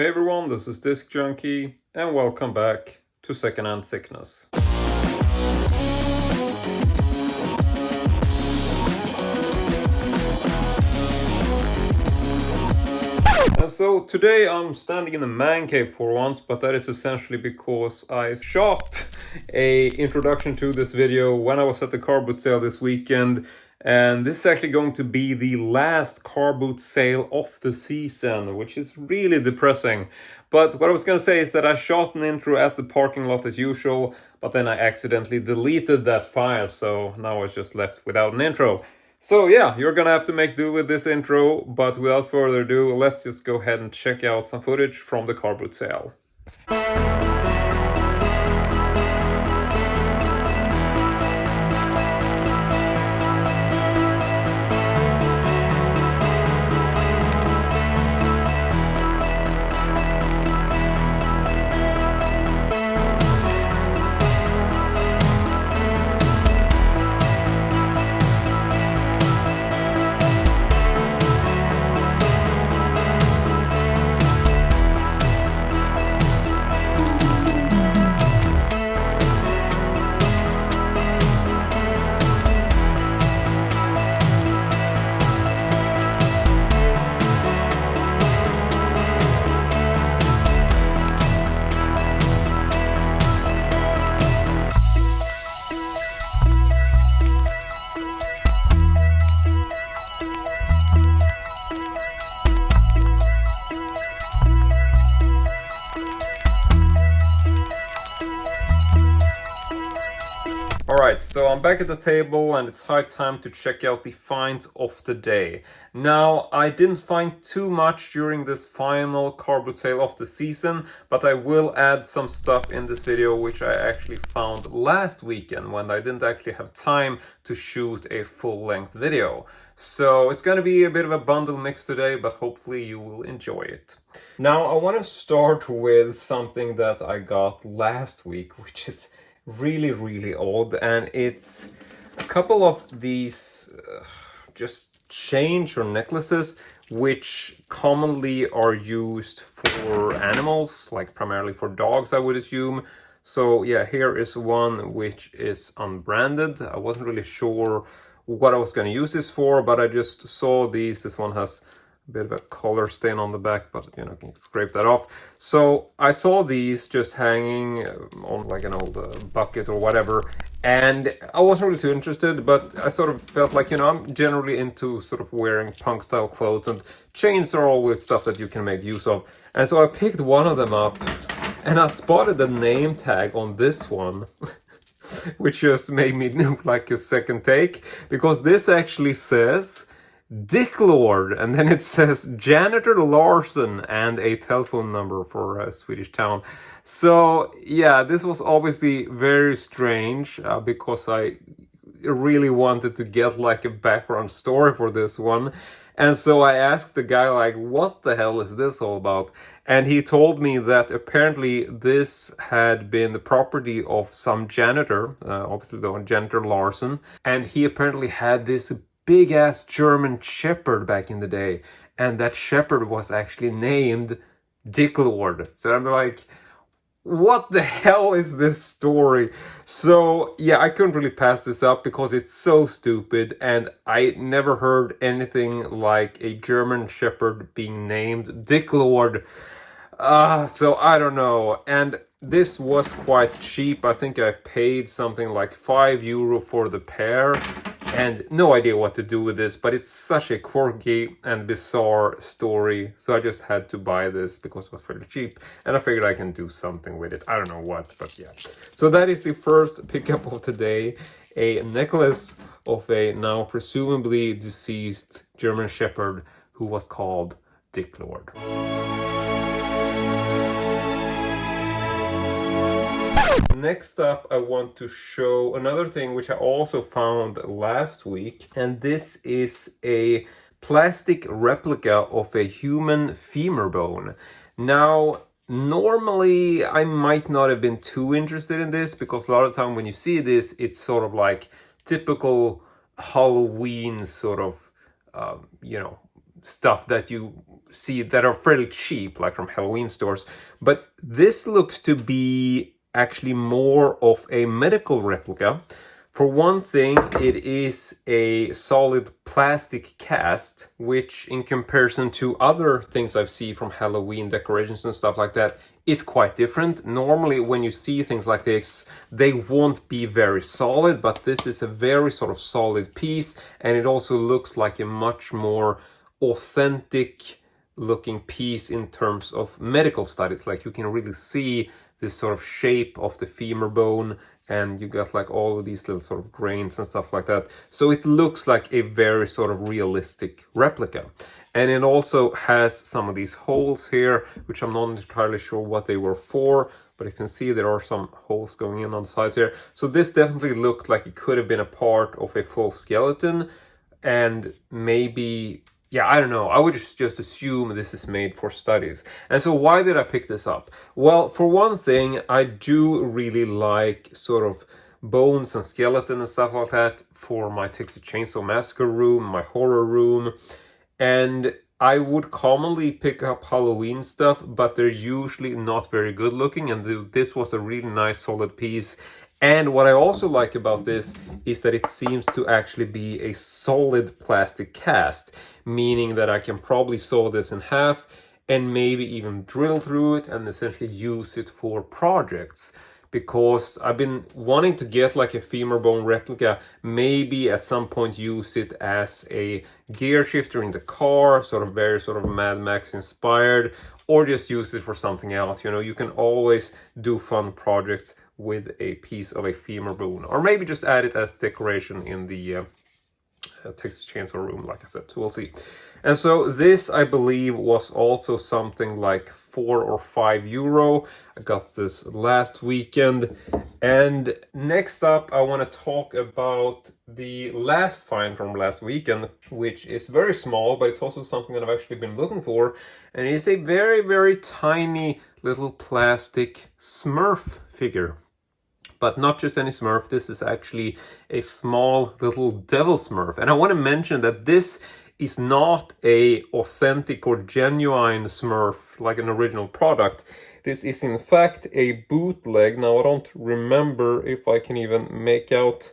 Hey everyone, this is Disc Junkie, and welcome back to Secondhand Sickness. And so today I'm standing in the man cave for once, but that is essentially because I shot a introduction to this video when I was at the carboot sale this weekend. And this is actually going to be the last carboot sale of the season, which is really depressing. But what I was going to say is that I shot an intro at the parking lot as usual, but then I accidentally deleted that file, so now I was just left without an intro. So yeah, you're gonna have to make do with this intro, but without further ado, let's just go ahead and check out some footage from the carboot sale. Alright, so I'm back at the table and it's high time to check out the finds of the day. Now, I didn't find too much during this final carboot sale of the season, but I will add some stuff in this video which I actually found last weekend when I didn't actually have time to shoot a full-length video. So it's gonna be a bit of a bundle mix today, but hopefully you will enjoy it. Now, I want to start with something that I got last week, which is really odd, and it's a couple of these just chains or necklaces which commonly are used for animals, like primarily for dogs, I would assume. So yeah, here is one which is unbranded. I wasn't really sure what I was going to use this for, but I just saw these. This one has a bit of a color stain on the back, but you know, can scrape that off. So I saw these just hanging on like an old bucket or whatever, and I wasn't really too interested, but I sort of felt like, you know, I'm generally into sort of wearing punk style clothes, and chains are always stuff that you can make use of. And so I picked one of them up and I spotted the name tag on this one which just made me look like a second take, because this actually says Dick Lord, and then it says Janitor Larson and a telephone number for a Swedish town. So yeah, this was obviously very strange because I really wanted to get like a background story for this one. And so I asked the guy, like, what the hell is this all about? And he told me that apparently this had been the property of some janitor, obviously the one, Janitor Larson, and he apparently had this big ass German shepherd back in the day, and that shepherd was actually named Dick Lord. So I'm like, what the hell is this story? So yeah, I couldn't really pass this up because it's so stupid, and I never heard anything like a German shepherd being named Dick Lord. So I don't know. And this was quite cheap. I think I paid something like €5 for the pair, and no idea what to do with this, but it's such a quirky and bizarre story. So I just had to buy this because it was fairly cheap, and I figured I can do something with it. I don't know what, but yeah. So that is the first pickup of today, a necklace of a now presumably deceased German shepherd who was called Dick Lord. Next up, I want to show another thing which I also found last week, and this is a plastic replica of a human femur bone. Now, normally I might not have been too interested in this, because a lot of time when you see this, it's sort of like typical Halloween sort of, stuff that you see that are fairly cheap, like from Halloween stores. But this looks to be actually more of a medical replica. For one thing, it is a solid plastic cast, which in comparison to other things I've seen from Halloween decorations and stuff like that is quite different. Normally when you see things like this, they won't be very solid, but this is a very sort of solid piece, and it also looks like a much more authentic looking piece in terms of medical studies. Like you can really see this sort of shape of the femur bone, and you got like all of these little sort of grains and stuff like that. So it looks like a very sort of realistic replica. And it also has some of these holes here, which I'm not entirely sure what they were for, but you can see there are some holes going in on the sides here. So this definitely looked like it could have been a part of a full skeleton, and maybe, yeah, I don't know. I would just assume this is made for studies. And so why did I pick this up? Well, for one thing, I do really like sort of bones and skeleton and stuff like that for my Texas Chainsaw Massacre room, my horror room. And I would commonly pick up Halloween stuff, but they're usually not very good looking. And this was a really nice solid piece. And what I also like about this is that it seems to actually be a solid plastic cast, meaning that I can probably saw this in half and maybe even drill through it and essentially use it for projects. Because I've been wanting to get like a femur bone replica, maybe at some point use it as a gear shifter in the car, sort of very sort of Mad Max inspired, or just use it for something else. You know, you can always do fun projects with a piece of a femur bone, or maybe just add it as decoration in the Texas Chainsaw room, like I said. So we'll see. And so this, I believe, was also something like €4 or €5. I got this last weekend. And next up, I want to talk about the last find from last weekend, which is very small, but it's also something that I've actually been looking for. And it's a very, very tiny little plastic Smurf figure. But not just any Smurf, this is actually a small little devil Smurf. And I want to mention that this is not a authentic or genuine Smurf, like an original product. This is in fact a bootleg. Now I don't remember if I can even make out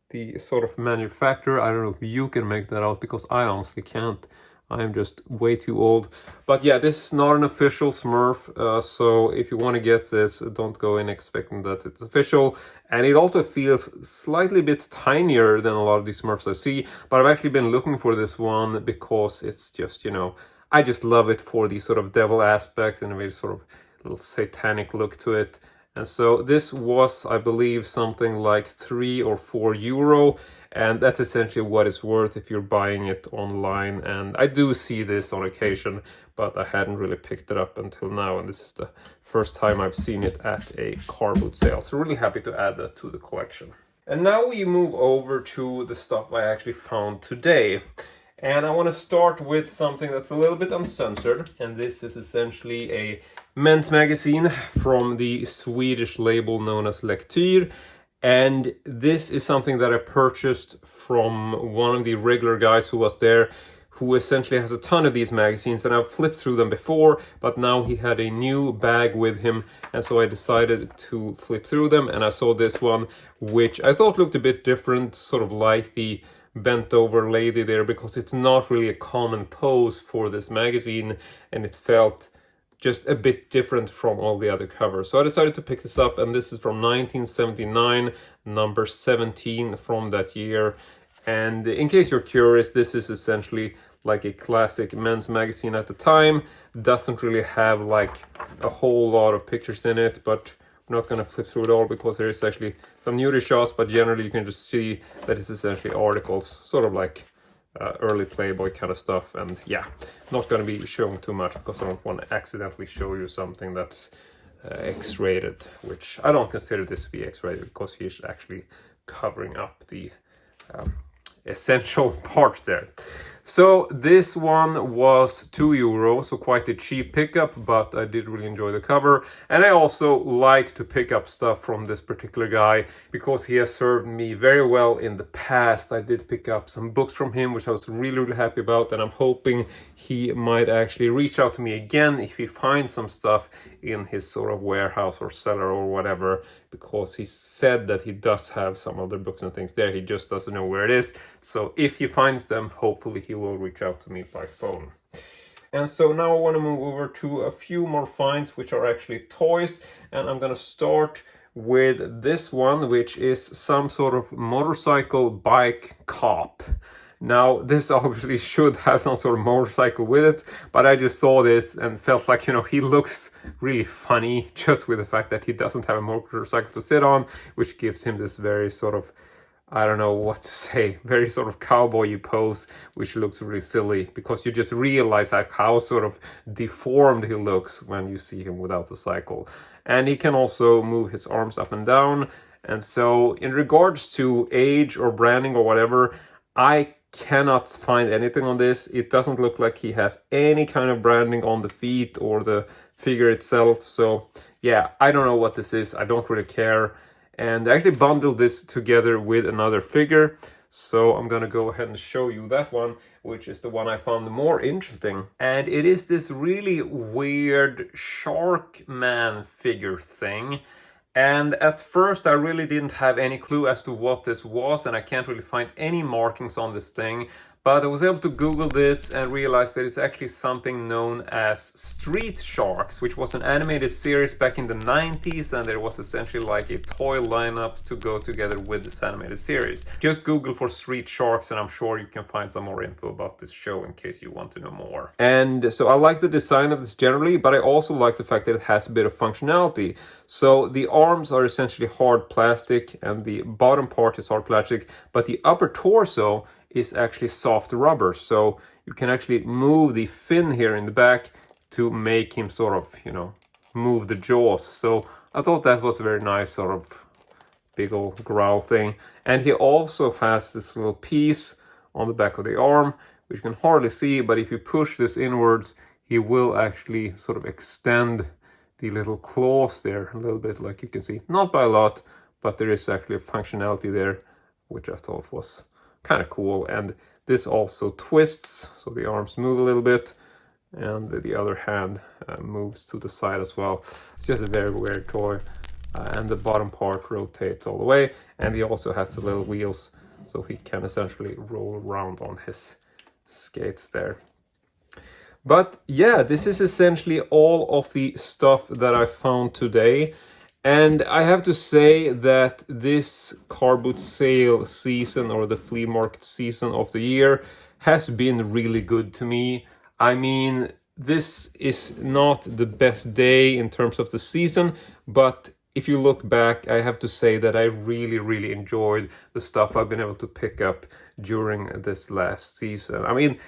the sort of manufacturer. I don't know if you can make that out, because I honestly can't. I am just way too old. But yeah, this is not an official Smurf, so if you want to get this, don't go in expecting that it's official. And it also feels slightly bit tinier than a lot of these Smurfs I see, but I've actually been looking for this one because it's just, you know, I just love it for the sort of devil aspect and a very sort of little satanic look to it. And so this was, I believe, something like €3 or €4. And that's essentially what it's worth if you're buying it online. And I do see this on occasion, but I hadn't really picked it up until now. And this is the first time I've seen it at a car boot sale. So really happy to add that to the collection. And now we move over to the stuff I actually found today. And I want to start with something that's a little bit uncensored. And this is essentially a men's magazine from the Swedish label known as Lektyr. And this is something that I purchased from one of the regular guys who was there, who essentially has a ton of these magazines, and I've flipped through them before, but now he had a new bag with him, and so I decided to flip through them, and I saw this one, which I thought looked a bit different, sort of like the bent over lady there, because it's not really a common pose for this magazine, and it felt just a bit different from all the other covers. So I decided to pick this up, and this is from 1979, number 17 from that year. And in case you're curious, this is essentially like a classic men's magazine at the time. Doesn't really have like a whole lot of pictures in it, but I'm not going to flip through it all because there is actually some nudity shots, but generally you can just see that it's essentially articles, sort of like early Playboy kind of stuff. And yeah, not going to be showing too much because I don't want to accidentally show you something that's X-rated, which I don't consider this to be X-rated because he's actually covering up the essential parts there. So this one was €2, so quite a cheap pickup, but I did really enjoy the cover. And I also like to pick up stuff from this particular guy because he has served me very well in the past. I did pick up some books from him, which I was really happy about, and I'm hoping he might actually reach out to me again if he finds some stuff in his sort of warehouse or cellar or whatever, because he said that he does have some other books and things there, he just doesn't know where it is. So if he finds them, hopefully he will reach out to me by phone. And so now I want to move over to a few more finds which are actually toys, and I'm gonna start with this one, which is some sort of motorcycle bike cop. Now, this obviously should have some sort of motorcycle with it, but I just saw this and felt like, you know, he looks really funny just with the fact that he doesn't have a motorcycle to sit on, which gives him this very sort of, I don't know what to say, very sort of cowboy pose, which looks really silly because you just realize like how sort of deformed he looks when you see him without the cycle. And he can also move his arms up and down. And so in regards to age or branding or whatever, I cannot find anything on this. It doesn't look like he has any kind of branding on the feet or the figure itself. So yeah, I don't know what this is. I don't really care. And I actually bundled this together with another figure. So I'm gonna go ahead and show you that one, which is the one I found more interesting. And it is this really weird shark man figure thing. And at first I really didn't have any clue as to what this was, and I can't really find any markings on this thing. But I was able to Google this and realized that it's actually something known as Street Sharks, which was an animated series back in the 90s, and there was essentially like a toy lineup to go together with this animated series. Just Google for Street Sharks and I'm sure you can find some more info about this show in case you want to know more. And so I like the design of this generally, but I also like the fact that it has a bit of functionality. So the arms are essentially hard plastic and the bottom part is hard plastic, but the upper torso is actually soft rubber, so you can actually move the fin here in the back to make him sort of, you know, move the jaws. So I thought that was a very nice sort of big old growl thing. And he also has this little piece on the back of the arm, which you can hardly see, but if you push this inwards, he will actually sort of extend the little claws there a little bit, like you can see. Not by a lot, but there is actually a functionality there, which I thought was kind of cool. And this also twists, so the arms move a little bit and the other hand moves to the side as well. It's just a very weird toy. And the bottom part rotates all the way, and he also has the little wheels, so he can essentially roll around on his skates there. But yeah, this is essentially all of the stuff that I found today. And I have to say that this car boot sale season, or the flea market season of the year, has been really good to me. I mean, this is not the best day in terms of the season, but if you look back, I have to say that I really enjoyed the stuff I've been able to pick up during this last season. I mean,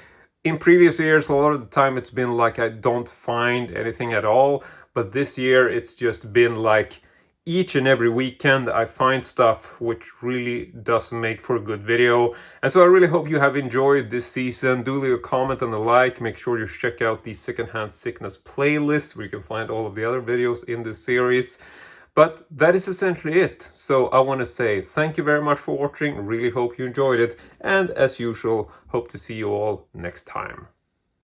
in previous years, a lot of the time it's been like I don't find anything at all, but this year it's just been like each and every weekend I find stuff which really does make for a good video. And so I really hope you have enjoyed this season. Do leave a comment and a like. Make sure you check out the Secondhand Sickness playlist where you can find all of the other videos in this series. But that is essentially it. So I want to say thank you very much for watching. Really hope you enjoyed it. And as usual, hope to see you all next time.